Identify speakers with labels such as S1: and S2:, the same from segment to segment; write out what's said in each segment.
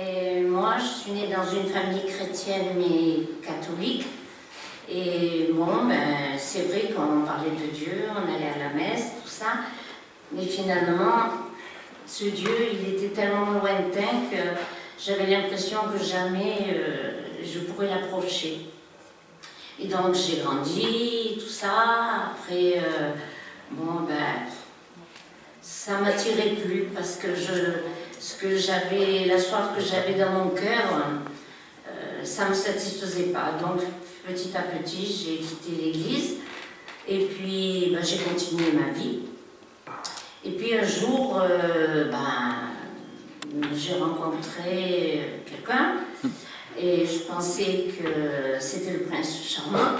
S1: Et moi, je suis née dans une famille chrétienne mais catholique. Et bon, ben, c'est vrai qu'on parlait de Dieu, on allait à la messe, tout ça. Mais finalement, ce Dieu, il était tellement lointain que j'avais l'impression que jamais je pourrais l'approcher. Et donc j'ai grandi, tout ça. Après, bon, ben, ça ne m'attirait plus parce que la soif que j'avais dans mon cœur, ça ne me satisfaisait pas. Donc petit à petit, j'ai quitté l'église et puis ben, j'ai continué ma vie. Et puis un jour, j'ai rencontré quelqu'un et je pensais que c'était le prince charmant.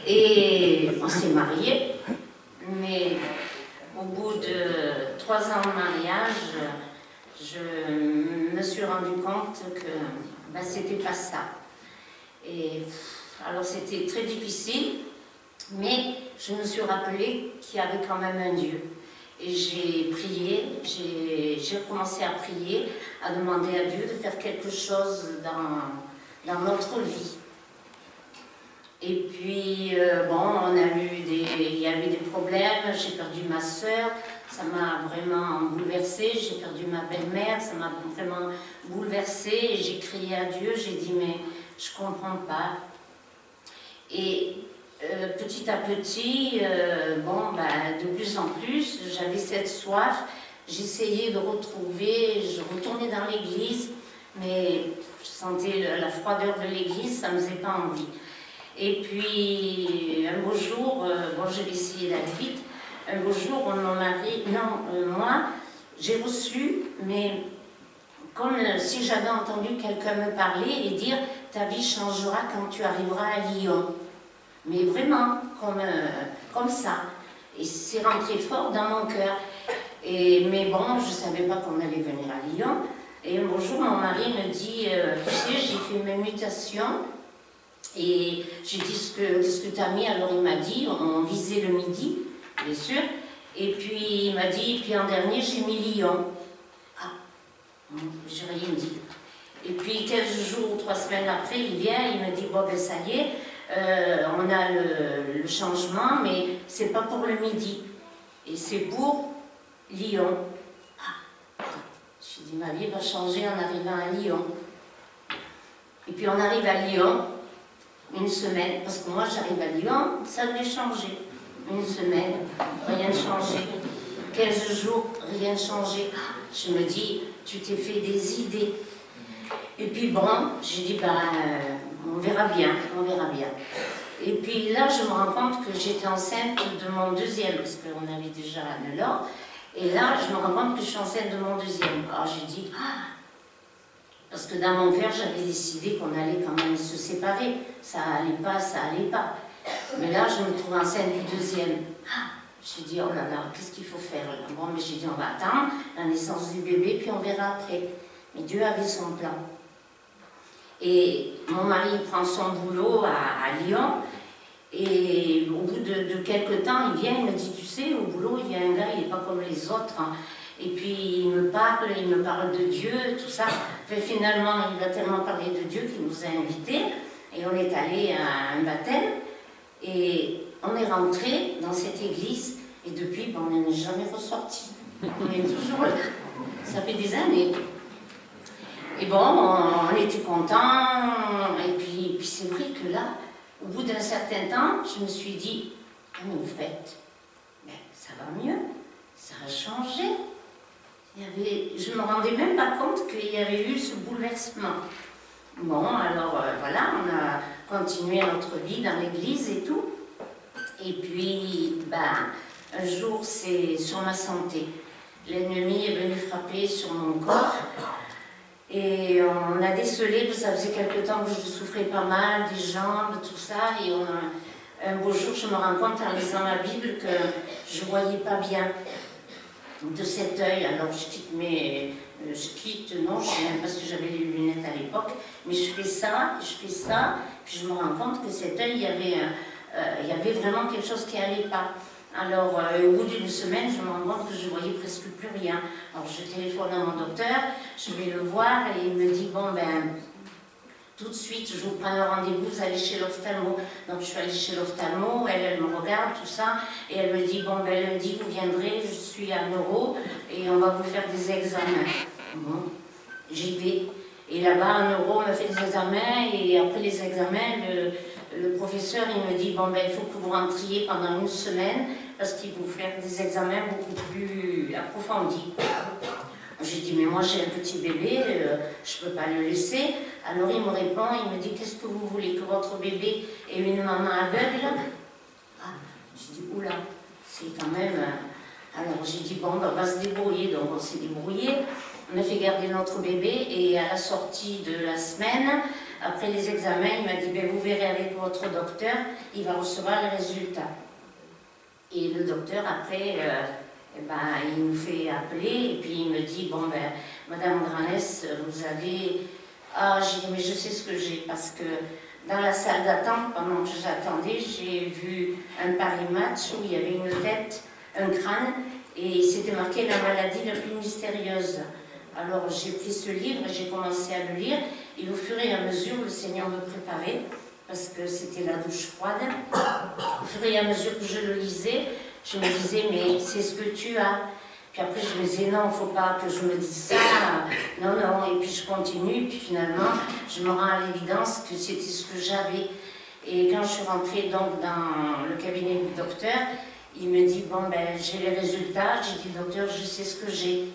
S1: Et on s'est mariés, mais au bout de 3 ans de mariage, je me suis rendu compte que ben, c'était pas ça. Et alors c'était très difficile, mais je me suis rappelé qu'il y avait quand même un Dieu. Et j'ai prié, j'ai recommencé à prier, à demander à Dieu de faire quelque chose dans notre vie. Et puis, bon, il y a eu des problèmes, j'ai perdu ma sœur, ça m'a vraiment bouleversée, j'ai perdu ma belle-mère, ça m'a vraiment bouleversée, et j'ai crié à Dieu, j'ai dit, mais je ne comprends pas. Et petit à petit, de plus en plus, j'avais cette soif, j'essayais de retrouver, je retournais dans l'église, mais je sentais la froideur de l'église, ça ne me faisait pas envie. Et puis, un beau jour, bon, j'ai essayé d'aller vite, un beau jour, mon mari, moi, j'ai reçu, mais comme si j'avais entendu quelqu'un me parler et dire « ta vie changera quand tu arriveras à Lyon ». Mais vraiment, comme ça. Et c'est rentré fort dans mon cœur. Mais bon, je ne savais pas qu'on allait venir à Lyon. Et un beau jour, mon mari me dit, tu sais, j'ai fait mes mutations. Et j'ai dit, qu'est-ce que tu as mis? Alors il m'a dit, on visait le midi, bien sûr. Et puis il m'a dit, puis en dernier, j'ai mis Lyon. Ah, j'ai rien dit. Et puis 15 jours ou 3 semaines après, il vient, il me dit, bon ben ça y est, on a le changement, mais c'est pas pour le midi. Et c'est pour Lyon. Ah, j'ai dit, ma vie va changer en arrivant à Lyon. Et puis on arrive à Lyon, une semaine, parce que moi j'arrive à Lyon, ça devait changer. Une semaine, rien ne changeait. 15 jours, rien ne changeait. Je me dis, tu t'es fait des idées. Et puis bon, j'ai dit, on verra bien, on verra bien. Et puis là, je me rends compte que j'étais enceinte de mon deuxième, parce qu'on avait déjà Anne-Laure. Et là, je me rends compte que je suis enceinte de mon deuxième. Alors j'ai dit, parce que dans mon cœur, j'avais décidé qu'on allait quand même se séparer. Ça allait pas, ça allait pas. Mais là, je me trouve enceinte du deuxième. J'ai dit, oh là là, qu'est-ce qu'il faut faire là? Bon, mais j'ai dit, on va attendre la naissance du bébé, puis on verra après. Mais Dieu avait son plan. Et mon mari prend son boulot à Lyon, et au bout de quelques temps, il vient, il me dit, tu sais, au boulot, il y a un gars, il n'est pas comme les autres. Hein. Et puis il me parle de Dieu, tout ça. Enfin, finalement, il a tellement parlé de Dieu qu'il nous a invités, et on est allé à un baptême, et on est rentré dans cette église, et depuis, on n'en est jamais ressorti. On est toujours là. Ça fait des années. Et bon, on était contents, et puis c'est vrai que là, au bout d'un certain temps, je me suis dit, mais au fait, ça va mieux, ça a changé. Je ne me rendais même pas compte qu'il y avait eu ce bouleversement. Bon, alors voilà, on a continué notre vie dans l'église et tout. Et puis, un jour, c'est sur ma santé. L'ennemi est venu frapper sur mon corps. Et on a décelé, que ça faisait quelque temps que je souffrais pas mal, des jambes, tout ça. Et un beau jour, je me rends compte en lisant la Bible que je ne voyais pas bien de cet œil. Alors je quitte, non, parce que j'avais les lunettes à l'époque, mais je fais ça, puis je me rends compte que cet œil, il y avait vraiment quelque chose qui n'allait pas. Alors, au bout d'une semaine, je me rends compte que je ne voyais presque plus rien. Alors, je téléphone à mon docteur, je vais le voir et il me dit, bon, ben, tout de suite, je vous prends un rendez-vous, vous allez chez l'ophtalmo. Donc, je suis allée chez l'ophtalmo, elle me regarde, tout ça, et elle me dit, bon, ben, lundi, vous viendrez, je suis à Neuro, et on va vous faire des examens. Bon, j'y vais. Et là-bas, un Neuro me fait des examens, et après les examens, le professeur, il me dit, bon, ben, il faut que vous rentriez pendant une semaine, parce qu'il faut faire des examens beaucoup plus approfondis. J'ai dit, mais moi j'ai un petit bébé, je ne peux pas le laisser. Alors il me répond, il me dit, qu'est-ce que vous voulez, que votre bébé ait une maman aveugle? Ah, j'ai dit, oula, c'est quand même... Alors j'ai dit, bon, ben, on va se débrouiller. Donc on s'est débrouillé, on a fait garder notre bébé, et à la sortie de la semaine, après les examens, il m'a dit, ben, vous verrez avec votre docteur, il va recevoir les résultats. Et le docteur, après... eh ben, il nous fait appeler et puis il me dit, bon ben, Madame Granès, vous avez... Ah, j'ai dit, mais je sais ce que j'ai, parce que dans la salle d'attente, pendant que j'attendais, j'ai vu un Paris-Match où il y avait une tête, un crâne, et c'était marqué la maladie la plus mystérieuse. Alors j'ai pris ce livre et j'ai commencé à le lire, et au fur et à mesure, le Seigneur me préparait, parce que c'était la douche froide. Au fur et à mesure que je le lisais, je me disais, mais c'est ce que tu as. Puis après, je me disais, non, il ne faut pas que je me dise ça. Non, non. Et puis je continue. Puis finalement, je me rends à l'évidence que c'était ce que j'avais. Et quand je suis rentrée donc dans le cabinet du docteur, il me dit, bon, ben, j'ai les résultats. J'ai dit, docteur, je sais ce que j'ai.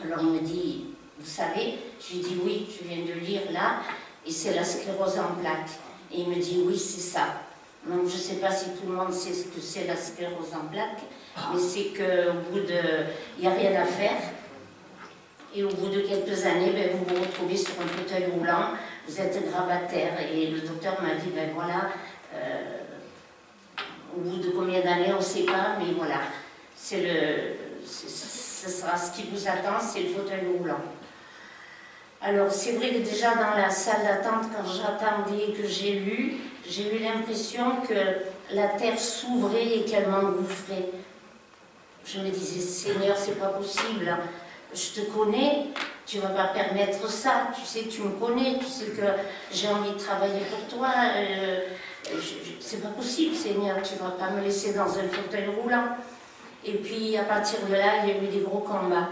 S1: Alors il me dit, vous savez? Je lui dis, oui, tu viens de lire là. Et c'est la sclérose en plaques. Et il me dit, oui, c'est ça. Donc je ne sais pas si tout le monde sait ce que c'est la sclérose en plaques, mais c'est qu'au bout de... il n'y a rien à faire. Et au bout de quelques années, ben, vous vous retrouvez sur un fauteuil roulant, vous êtes grabataire. Et le docteur m'a dit, ben voilà, au bout de combien d'années, on ne sait pas, mais voilà, ce sera ce qui vous attend, c'est le fauteuil roulant. Alors c'est vrai que déjà dans la salle d'attente, quand j'attendais que j'ai lu, j'ai eu l'impression que la terre s'ouvrait et qu'elle m'engouffrait. Je me disais, Seigneur, c'est pas possible, je te connais, tu vas pas permettre ça, tu sais, tu me connais, tu sais que j'ai envie de travailler pour toi, c'est pas possible, Seigneur, tu vas pas me laisser dans un fauteuil roulant. Et puis à partir de là, il y a eu des gros combats.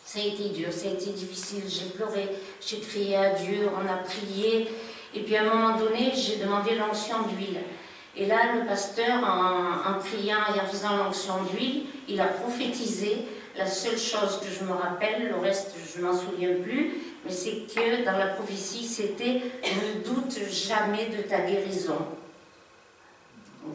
S1: Ça a été dur, ça a été difficile, j'ai pleuré, j'ai crié à Dieu, on a prié. Et puis à un moment donné, j'ai demandé l'onction d'huile. Et là, le pasteur, en priant et en faisant l'onction d'huile, il a prophétisé. La seule chose que je me rappelle, le reste je ne m'en souviens plus, mais c'est que dans la prophétie, c'était « Ne doute jamais de ta guérison ».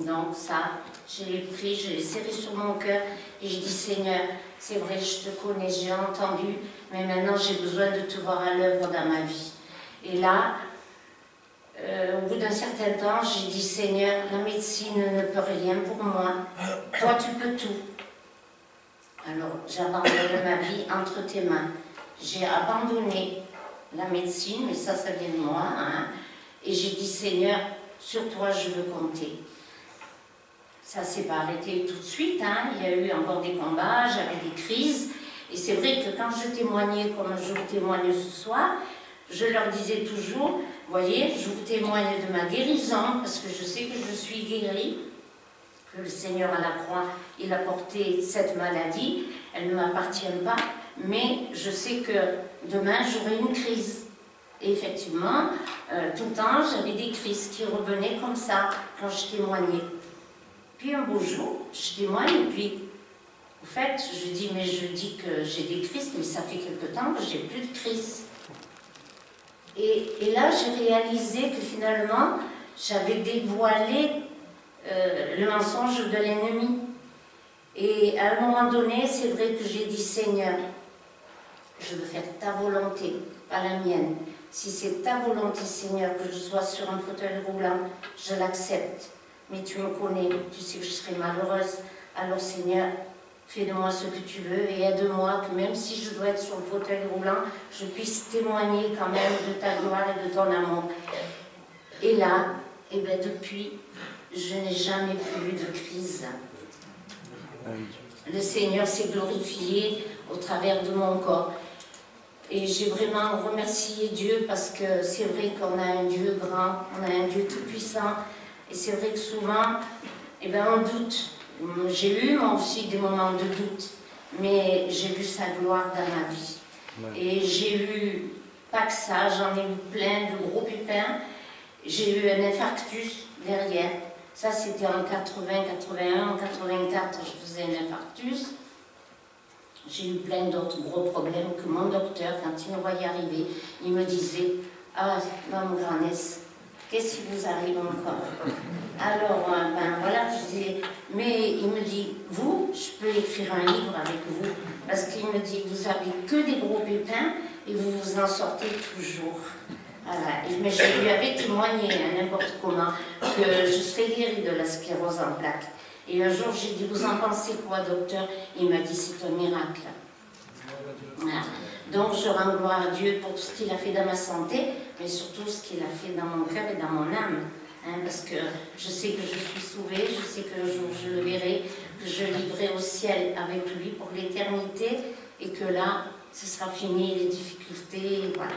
S1: Donc ça, je l'ai pris, je l'ai serré sur mon cœur et je dis, Seigneur, c'est vrai, je te connais, j'ai entendu, mais maintenant j'ai besoin de te voir à l'œuvre dans ma vie. Et là, au bout d'un certain temps, j'ai dit, Seigneur, la médecine ne peut rien pour moi, toi tu peux tout. Alors j'abandonne ma vie entre tes mains. J'ai abandonné la médecine, mais ça vient de moi, hein, et j'ai dit, Seigneur, sur toi je veux compter. Ça ne s'est pas arrêté tout de suite, hein. Il y a eu encore des combats, j'avais des crises. Et c'est vrai que quand je témoignais, comme je vous témoigne ce soir, je leur disais toujours, voyez, je vous témoigne de ma guérison, parce que je sais que je suis guérie, que le Seigneur à la croix, il a porté cette maladie, elle ne m'appartient pas, mais je sais que demain j'aurai une crise. Et effectivement, tout le temps, j'avais des crises qui revenaient comme ça, quand je témoignais. Puis un beau jour, je témoigne, et puis, en fait, je dis que j'ai des crises, mais ça fait quelque temps que j'ai plus de crises. Et là, j'ai réalisé que finalement, j'avais dévoilé le mensonge de l'ennemi. Et à un moment donné, c'est vrai que j'ai dit, Seigneur, je veux faire ta volonté, pas la mienne. Si c'est ta volonté, Seigneur, que je sois sur un fauteuil roulant, je l'accepte. Mais tu me connais, tu sais que je serai malheureuse. Alors Seigneur, fais de moi ce que tu veux et aide-moi que même si je dois être sur le fauteuil roulant, je puisse témoigner quand même de ta gloire et de ton amour. Et là, eh bien depuis, je n'ai jamais plus eu de crise. le Seigneur s'est glorifié au travers de mon corps. Et j'ai vraiment remercié Dieu parce que c'est vrai qu'on a un Dieu grand, on a un Dieu tout-puissant. Et c'est vrai que souvent, eh ben, on doute. J'ai eu moi aussi des moments de doute, mais j'ai vu sa gloire dans ma vie. Ouais. Et j'ai eu, pas que ça, j'en ai eu plein de gros pépins. J'ai eu un infarctus derrière. Ça, c'était en 80, 81, en 84, je faisais un infarctus. J'ai eu plein d'autres gros problèmes que mon docteur, quand il me voyait arriver, il me disait « Ah, Mme Granès, qu'est-ce qui vous arrive encore ?» Alors, ben voilà, je disais, mais il me dit « Vous, je peux écrire un livre avec vous. » Parce qu'il me dit « Vous avez que des gros pépins et vous vous en sortez toujours. » Voilà. Mais je lui avais témoigné, n'importe comment, que je serais guérie de la sclérose en plaques. Et un jour, j'ai dit, vous en pensez quoi, docteur? Il m'a dit, c'est un miracle. Voilà. Donc, je rends gloire à Dieu pour tout ce qu'il a fait dans ma santé, mais surtout ce qu'il a fait dans mon cœur et dans mon âme. Parce que je sais que je suis sauvée, je sais que le jour où je le verrai, que je vivrai au ciel avec lui pour l'éternité, et que là, ce sera fini, les difficultés, voilà.